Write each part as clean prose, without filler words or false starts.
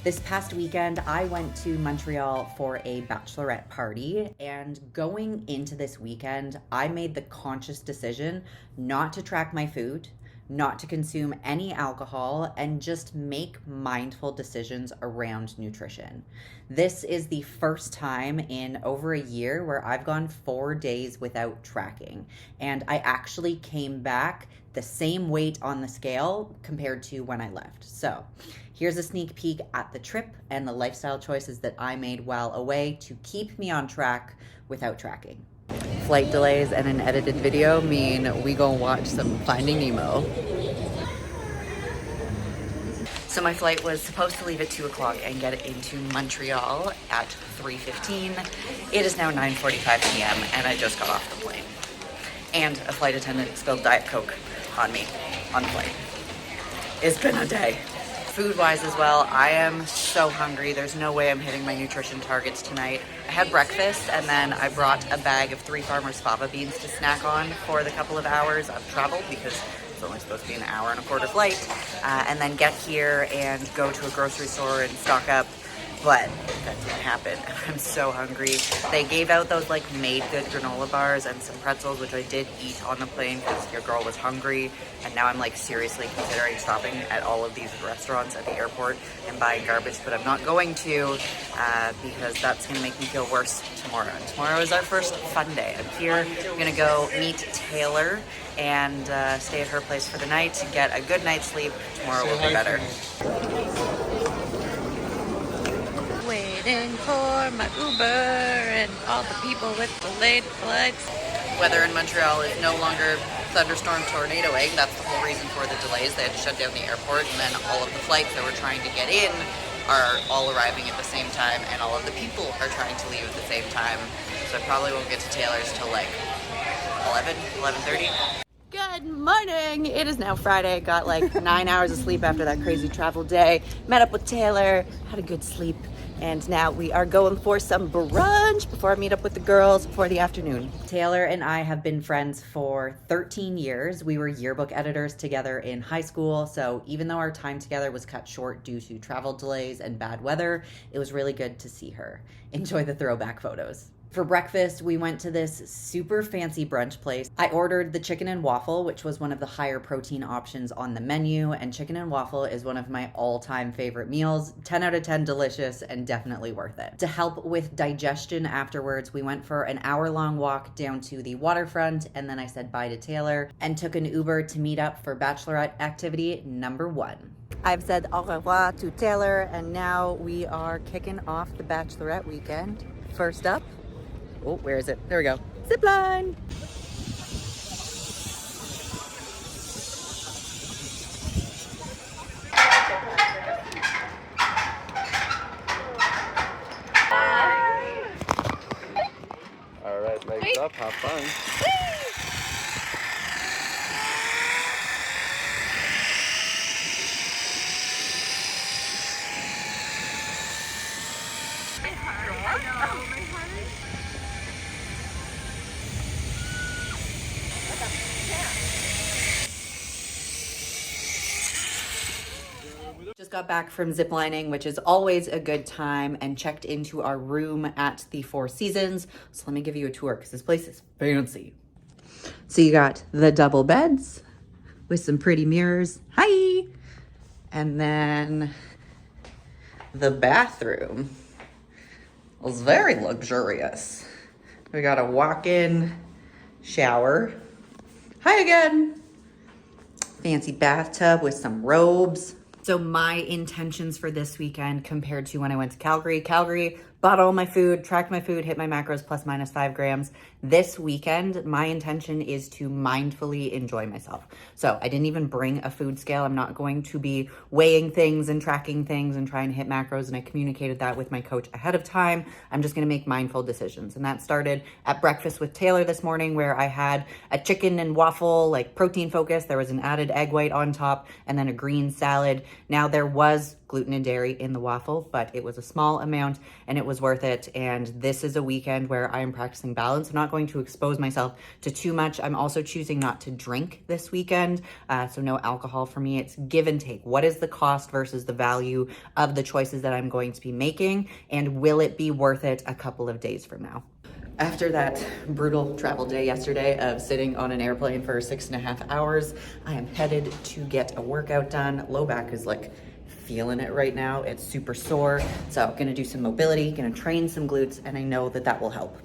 This past weekend, I went to Montreal for a bachelorette party, and going into this weekend, I made the conscious decision not to track my food, not to consume any alcohol, and just make mindful decisions around nutrition. This is the first time in over a year where I've gone 4 days without tracking, and I actually came back the same weight on the scale compared to when I left. So here's a sneak peek at the trip and the lifestyle choices that I made while away to keep me on track without tracking. Flight delays and an edited video mean we gonna watch some Finding Nemo. So my flight was supposed to leave at 2 o'clock and get into Montreal at 3:15. It is now 9:45 p.m. and I just got off the plane. And a flight attendant spilled Diet Coke on me on the plane. It's been a day. Food-wise as well, I am so hungry. There's no way I'm hitting my nutrition targets tonight. I had breakfast and then I brought a bag of 3 Farmers fava beans to snack on for the couple of hours of travel because it's only supposed to be an hour and a quarter flight. And then get here and go to a grocery store and stock up. But that didn't happen. I'm so hungry. They gave out those like made good granola bars and some pretzels, which I did eat on the plane because your girl was hungry. And now I'm like seriously considering stopping at all of these restaurants at the airport and buying garbage, but I'm not going to because that's gonna make me feel worse tomorrow. And tomorrow is our first fun day. I'm here, I'm gonna go meet Taylor and stay at her place for the night and get a good night's sleep. Tomorrow will be better. Waiting for my Uber and all the people with the late flights. Weather in Montreal is no longer thunderstorm tornadoing. That's the whole reason for the delays. They had to shut down the airport, and then all of the flights that were trying to get in are all arriving at the same time, and all of the people are trying to leave at the same time. So I probably won't get to Taylor's till like 11:30. Good morning! It is now Friday. Got like 9 hours of sleep after that crazy travel day. Met up with Taylor, had a good sleep. And now we are going for some brunch before I meet up with the girls for the afternoon. Taylor and I have been friends for 13 years. We were yearbook editors together in high school. So even though our time together was cut short due to travel delays and bad weather, it was really good to see her. Enjoy the throwback photos. For breakfast, we went to this super fancy brunch place. I ordered the chicken and waffle, which was one of the higher protein options on the menu, and chicken and waffle is one of my all-time favorite meals. 10 out of 10 delicious and definitely worth it. To help with digestion afterwards, we went for an hour-long walk down to the waterfront, and then I said bye to Taylor and took an Uber to meet up for bachelorette activity number 1. I've said au revoir to Taylor, and now we are kicking off the bachelorette weekend. First up, oh, where is it? There we go. Zip line. All right, legs up. Have fun. Just got back from ziplining, which is always a good time, and checked into our room at the Four Seasons. So let me give you a tour because this place is fancy. So you got the double beds with some pretty mirrors. Hi! And then the bathroom was very luxurious. We got a walk-in shower. Hi again! Fancy bathtub with some robes. So my intentions for this weekend compared to when I went to Calgary, bought all my food, tracked my food, hit my macros plus minus 5 grams. This weekend, my intention is to mindfully enjoy myself. So I didn't even bring a food scale. I'm not going to be weighing things and tracking things and trying to hit macros. And I communicated that with my coach ahead of time. I'm just going to make mindful decisions. And that started at breakfast with Taylor this morning, where I had a chicken and waffle, like protein focused. There was an added egg white on top and then a green salad. Now there was gluten and dairy in the waffle, but it was a small amount and it was worth it. And this is a weekend where I am practicing balance. I'm not going to expose myself to too much. I'm also choosing not to drink this weekend, so no alcohol for me. It's give and take. What is the cost versus the value of the choices that I'm going to be making, and will it be worth it a couple of days from now? After that brutal travel day yesterday of sitting on an airplane for 6.5 hours, I am headed to get a workout done. Low back is like feeling it right now. It's super sore. So I'm gonna do some mobility, gonna train some glutes, and I know that that will help.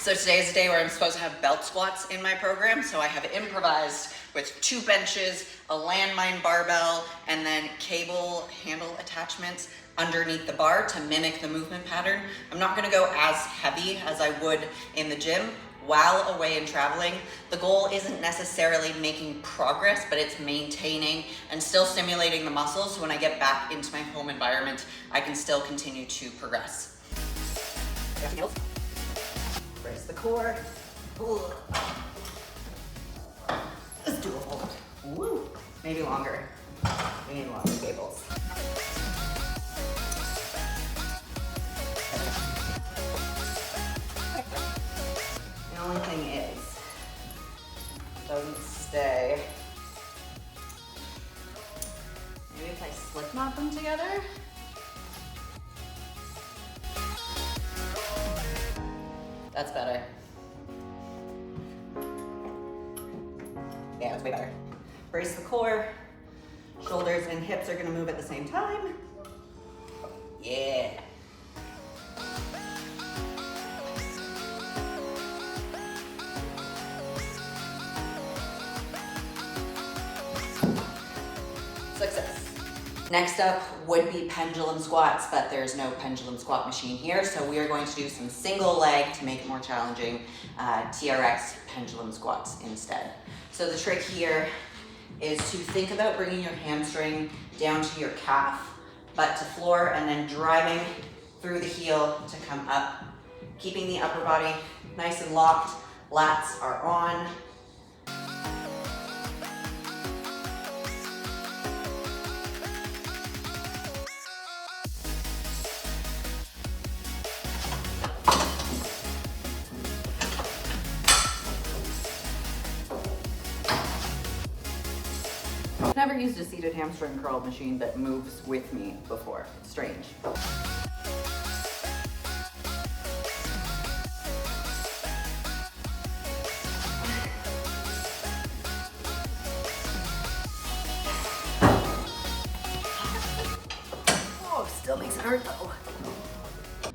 So today is a day where I'm supposed to have belt squats in my program. So I have improvised with 2 benches, a landmine barbell, and then cable handle attachments underneath the bar to mimic the movement pattern. I'm not gonna go as heavy as I would in the gym while away and traveling. The goal isn't necessarily making progress, but it's maintaining and still stimulating the muscles. So when I get back into my home environment, I can still continue to progress. Brace the core. Ooh. It's doable. Woo. Maybe longer. We need longer cables. The only thing is, doesn't stay. Maybe if I slip knot them together. That's better. Yeah, that's way better. Brace the core. Shoulders and hips are gonna move at the same time. Yeah. Success. Next up would be pendulum squats, but there's no pendulum squat machine here, so we are going to do some single leg to make it more challenging, TRX pendulum squats instead. So the trick here is to think about bringing your hamstring down to your calf, butt to floor, and then driving through the heel to come up, keeping the upper body nice and locked. Lats are on. I've never used a seated hamstring curl machine that moves with me before. It's strange. Oh, still makes it hurt though.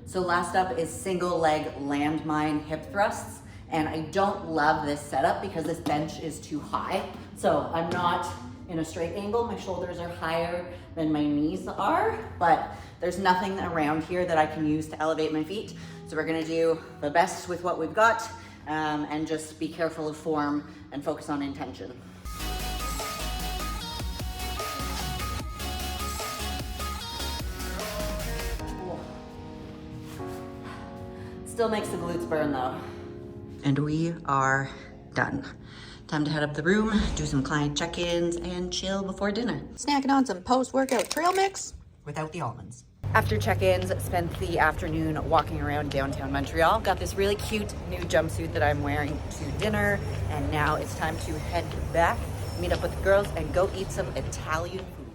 So last up is single leg landmine hip thrusts. And I don't love this setup because this bench is too high. So I'm not in a straight angle. My shoulders are higher than my knees are, but there's nothing around here that I can use to elevate my feet. So we're gonna do the best with what we've got and just be careful of form and focus on intention. Still makes the glutes burn though. And we are done. Time to head up the room, do some client check-ins, and chill before dinner. Snacking on some post-workout trail mix. Without the almonds. After check-ins, spent the afternoon walking around downtown Montreal. Got this really cute new jumpsuit that I'm wearing to dinner, and now it's time to head back, meet up with the girls, and go eat some Italian food.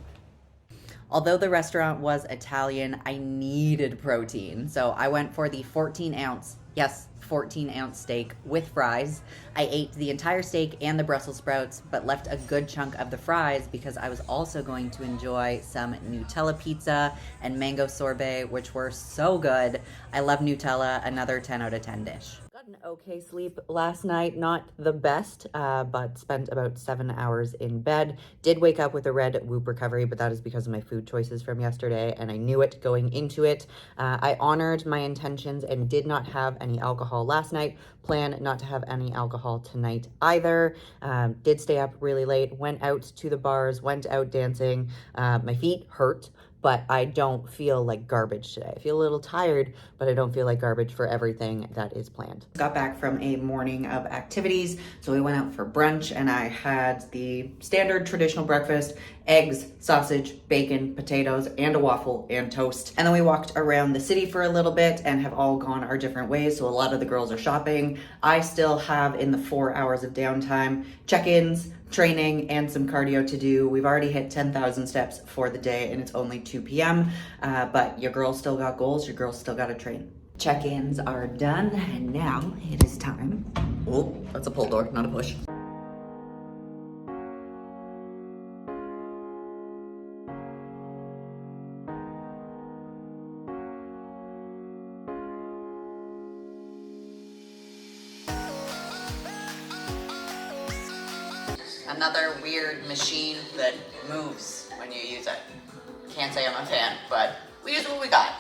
Although the restaurant was Italian, I needed protein. So I went for the 14-ounce, yes, 14-ounce steak with fries. I ate the entire steak and the Brussels sprouts, but left a good chunk of the fries because I was also going to enjoy some Nutella pizza and mango sorbet, which were so good. I love Nutella, another 10 out of 10 dish. Got an okay sleep last night, not the best, but spent about 7 hours in bed. Did wake up with a red whoop recovery, but that is because of my food choices from yesterday, and I knew it going into it. I honored my intentions and did not have any alcohol last night. Plan not to have any alcohol tonight either. Did stay up really late, went out to the bars, went out dancing. My feet hurt, but I don't feel like garbage today. I feel a little tired, but I don't feel like garbage for everything that is planned. Got back from a morning of activities, so we went out for brunch and I had the standard traditional breakfast, eggs, sausage, bacon, potatoes, and a waffle and toast. And then we walked around the city for a little bit and have all gone our different ways, so a lot of the girls are shopping. I still have, in the 4 hours of downtime, check-ins, training, and some cardio to do. We've already hit 10,000 steps for the day and it's only 2 p.m. But your girls still got goals, your girls still got to train. Check-ins are done and now it is time. Oh, that's a pull door, not a push. Another weird machine that moves when you use it. Can't say I'm a fan, but we use what we got.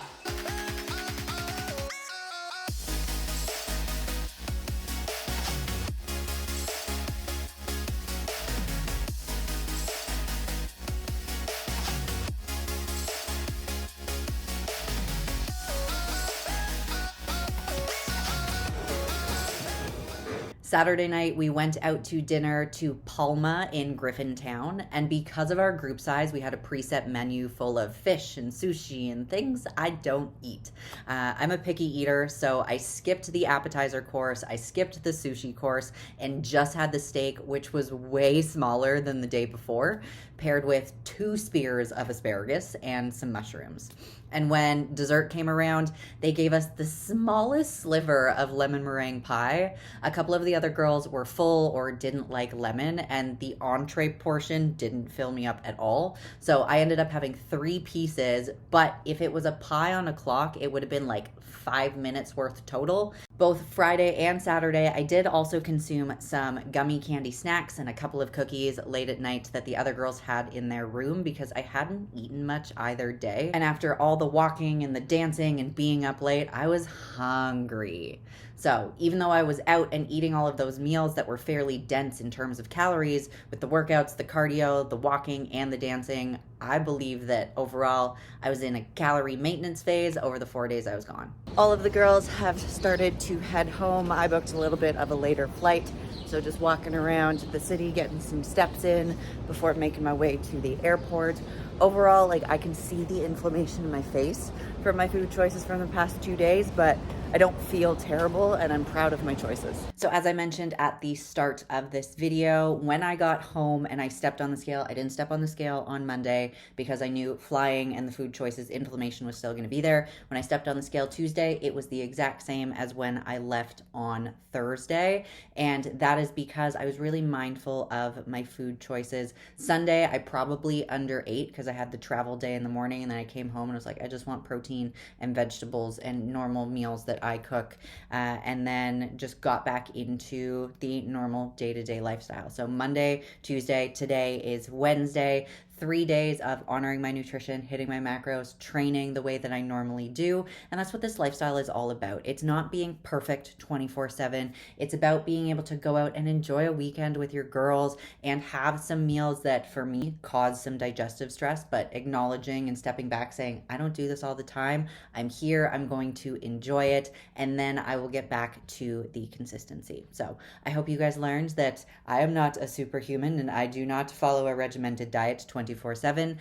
Saturday night, we went out to dinner to Palma in Griffintown, and because of our group size, we had a preset menu full of fish and sushi and things I don't eat. I'm a picky eater, so I skipped the appetizer course, I skipped the sushi course, and just had the steak, which was way smaller than the day before, paired with 2 spears of asparagus and some mushrooms. And when dessert came around, they gave us the smallest sliver of lemon meringue pie. A couple of the other girls were full or didn't like lemon, and the entree portion didn't fill me up at all. So I ended up having 3 pieces, but if it was a pie on a clock, it would have been like 5 minutes worth total. Both Friday and Saturday, I did also consume some gummy candy snacks and a couple of cookies late at night that the other girls had in their room because I hadn't eaten much either day. And after all the walking and the dancing and being up late, I was hungry. So even though I was out and eating all of those meals that were fairly dense in terms of calories, with the workouts, the cardio, the walking, and the dancing, I believe that overall I was in a calorie maintenance phase over the 4 days I was gone. All of the girls have started to head home. I booked a little bit of a later flight, so just walking around the city, getting some steps in before making my way to the airport. Overall, like, I can see the inflammation in my face from my food choices from the past 2 days, but I don't feel terrible and I'm proud of my choices. So as I mentioned at the start of this video, when I got home and I stepped on the scale, I didn't step on the scale on Monday because I knew flying and the food choices inflammation was still gonna be there. When I stepped on the scale Tuesday, it was the exact same as when I left on Thursday. And that is because I was really mindful of my food choices. Sunday, I probably underate because I had the travel day in the morning and then I came home and was like, I just want protein and vegetables and normal meals that I cook, and then just got back into the normal day-to-day lifestyle. So Monday, Tuesday, today is Wednesday. 3 days of honoring my nutrition, hitting my macros, training the way that I normally do. And that's what this lifestyle is all about. It's not being perfect 24/7. It's about being able to go out and enjoy a weekend with your girls and have some meals that for me cause some digestive stress, but acknowledging and stepping back saying, I don't do this all the time. I'm here, I'm going to enjoy it, and then I will get back to the consistency. So I hope you guys learned that I am not a superhuman and I do not follow a regimented diet 24/7. 24/7.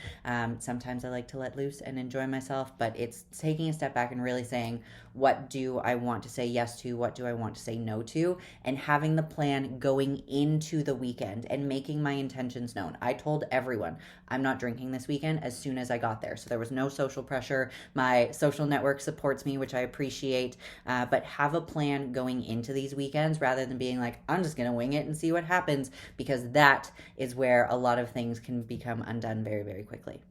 Sometimes I like to let loose and enjoy myself, but it's taking a step back and really saying, what do I want to say yes to? What do I want to say no to? And having the plan going into the weekend and making my intentions known. I told everyone I'm not drinking this weekend as soon as I got there. So there was no social pressure. My social network supports me, which I appreciate. But have a plan going into these weekends rather than being like, I'm just going to wing it and see what happens, because that is where a lot of things can become undone very, very quickly.